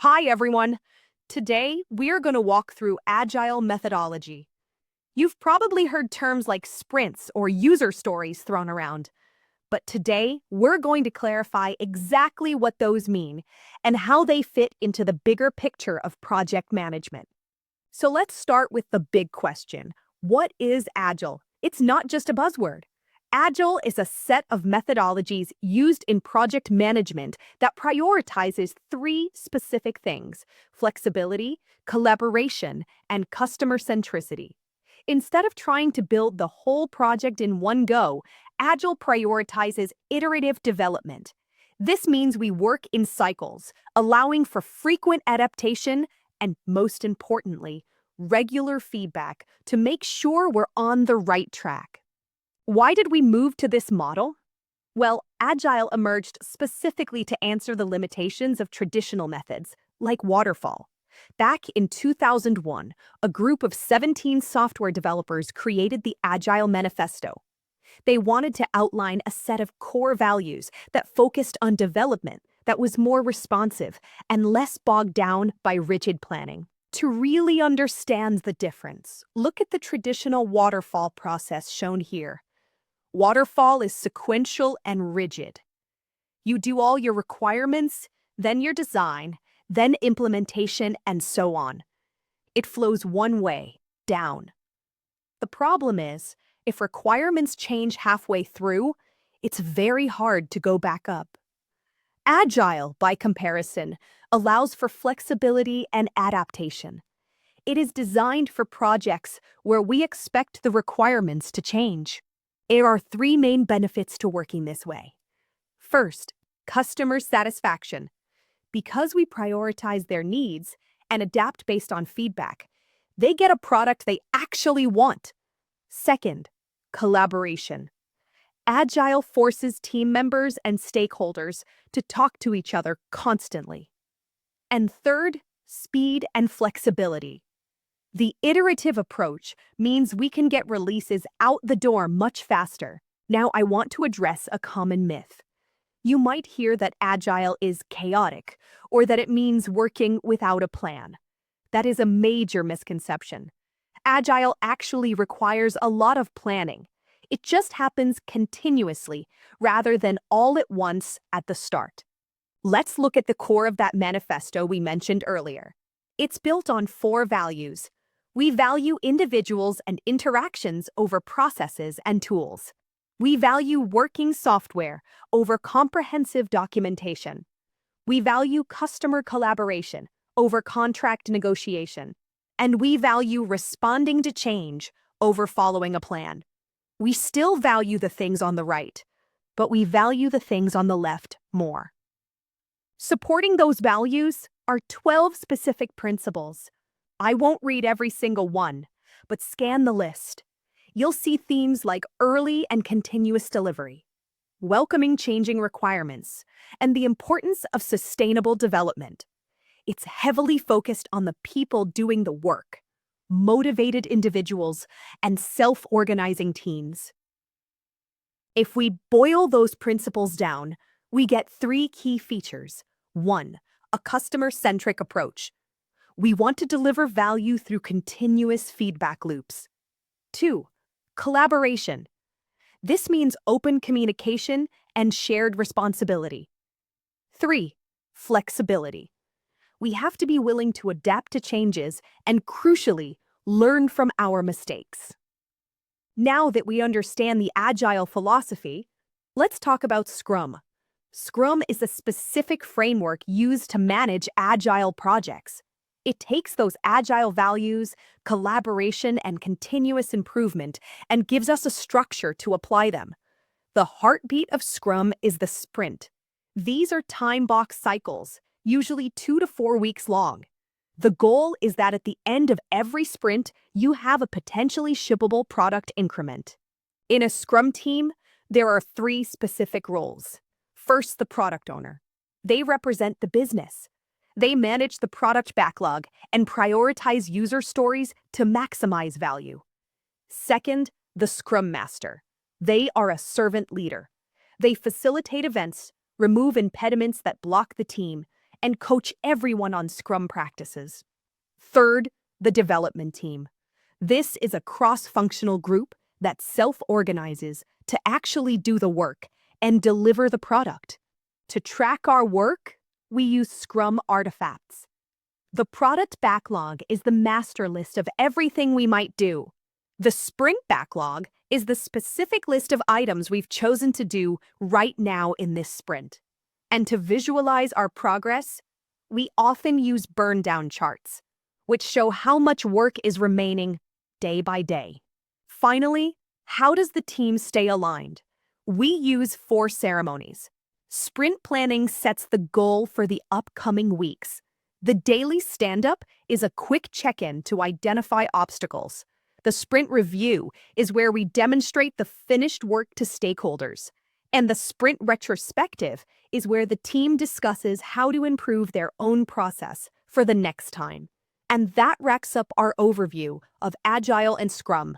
Hi, everyone. Today, we are going to walk through Agile methodology. You've probably heard terms like sprints or user stories thrown around, but today, we're going to clarify exactly what those mean and how they fit into the bigger picture of project management. So let's start with the big question. What is Agile? It's not just a buzzword. Agile is a set of methodologies used in project management that prioritizes three specific things: flexibility, collaboration, and customer centricity. Instead of trying to build the whole project in one go, Agile prioritizes iterative development. This means we work in cycles, allowing for frequent adaptation and, most importantly, regular feedback to make sure we're on the right track. Why did we move to this model? Well, Agile emerged specifically to answer the limitations of traditional methods, like waterfall. Back in 2001, a group of 17 software developers created the Agile Manifesto. They wanted to outline a set of core values that focused on development that was more responsive and less bogged down by rigid planning. To really understand the difference, look at the traditional waterfall process shown here. Waterfall is sequential and rigid. You do all your requirements, then your design, then implementation, and so on. It flows one way, down. The problem is, if requirements change halfway through, it's very hard to go back up. Agile, by comparison, allows for flexibility and adaptation. It is designed for projects where we expect the requirements to change. There are three main benefits to working this way. First, customer satisfaction. Because we prioritize their needs and adapt based on feedback, they get a product they actually want. Second, collaboration. Agile forces team members and stakeholders to talk to each other constantly. And third, speed and flexibility. The iterative approach means we can get releases out the door much faster. Now, I want to address a common myth. You might hear that Agile is chaotic, or that it means working without a plan. That is a major misconception. Agile actually requires a lot of planning. It just happens continuously, rather than all at once at the start. Let's look at the core of that manifesto we mentioned earlier. It's built on four values. We value individuals and interactions over processes and tools. We value working software over comprehensive documentation. We value customer collaboration over contract negotiation. And we value responding to change over following a plan. We still value the things on the right, but we value the things on the left more. Supporting those values are 12 specific principles. I won't read every single one, but scan the list. You'll see themes like early and continuous delivery, welcoming changing requirements, and the importance of sustainable development. It's heavily focused on the people doing the work, motivated individuals, and self-organizing teams. If we boil those principles down, we get three key features. 1. A customer-centric approach. We want to deliver value through continuous feedback loops. 2. Collaboration. This means open communication and shared responsibility. 3. Flexibility. We have to be willing to adapt to changes and, crucially, learn from our mistakes. Now that we understand the Agile philosophy, let's talk about Scrum. Scrum is a specific framework used to manage Agile projects. It takes those Agile values, collaboration, and continuous improvement, and gives us a structure to apply them. The heartbeat of Scrum is the sprint. These are time-box cycles, usually 2 to 4 weeks long. The goal is that at the end of every sprint, you have a potentially shippable product increment. In a Scrum team, there are 3 specific roles. First, the product owner. They represent the business. They manage the product backlog and prioritize user stories to maximize value. Second, the Scrum Master. They are a servant leader. They facilitate events, remove impediments that block the team, and coach everyone on Scrum practices. Third, the development team. This is a cross-functional group that self-organizes to actually do the work and deliver the product. To track our work, we use Scrum artifacts. The product backlog is the master list of everything we might do. The sprint backlog is the specific list of items we've chosen to do right now in this sprint. And to visualize our progress, we often use burn-down charts, which show how much work is remaining day by day. Finally, how does the team stay aligned? We use 4 ceremonies. Sprint planning sets the goal for the upcoming weeks. The daily stand-up is a quick check-in to identify obstacles. The sprint review is where we demonstrate the finished work to stakeholders. And the sprint retrospective is where the team discusses how to improve their own process for the next time. And that wraps up our overview of Agile and Scrum.